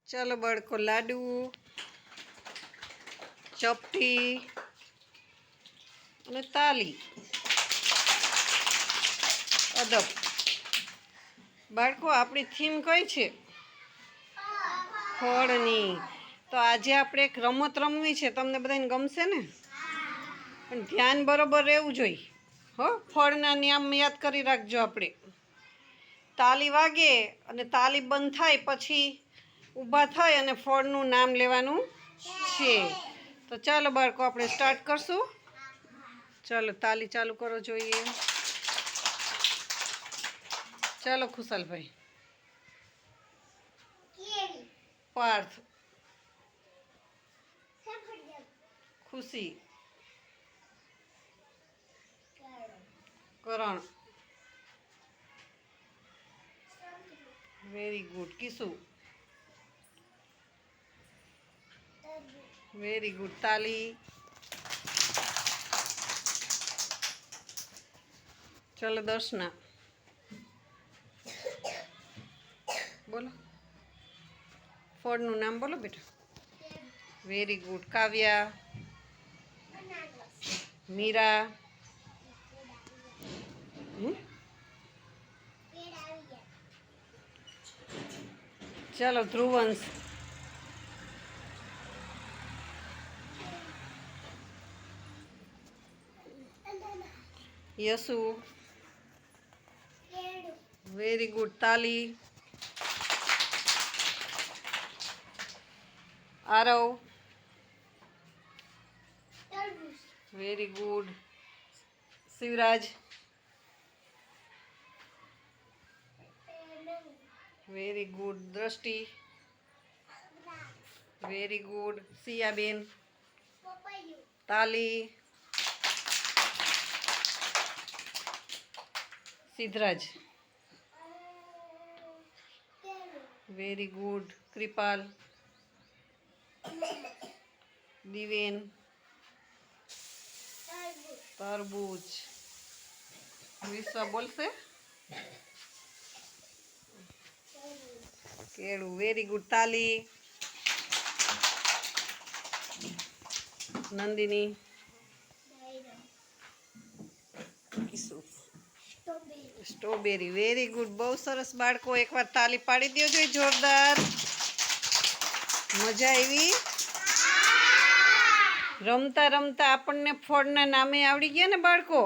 ચાલો બાળકો, લાડુ, ચપટી અને તાલી અદબ. બાળકો, આપણી થીમ કઈ છે? ફળની. તો આજે આપણે એક રમત રમવી છે. તમને બધાને ગમશે ને? પણ ધ્યાન બરોબર રહેવું જોઈએ. હો, ફળના નામ યાદ કરી રાખજો. આપણે તાલી વાગે અને તાલી બંધ થાય પછી ઊભા થઈ અને ફળનું નામ લેવાનું છે. તો ચાલો બાળકો, આપણે સ્ટાર્ટ કરશું. ચાલો, તાલી ચાલુ કરો જોઈએ. ચાલો ખુશાલભાઈ. Parth, Khushi, Karan, very good. Kishu, very good. તાલી. ચલો દર્શના, બોલો ફળનું નામ બોલો બેટા. Very good. કાવ્યા, મીરા, ચાલો ધ્રુવંશ, યશુ, વેરી ગુડ. તાલી. Aarav, very good. Shivraj, very good. Drashti, very good. સિયાબેન, તાલી. Siddhraj, very good. કૃપાલ, દિવેન, તરબૂચ. વિશ્વા બોલશે. કેળું, વેરી ગુડ. તાલી. Nandini, strawberry, very good. બહુ સરસ બાળકો, એકવાર તાલી પાડી દો જોઈએ જોરદાર. મજા આવી? રમતા રમતા આપણને ફળના નામે આવડી ગયા ને બાળકો?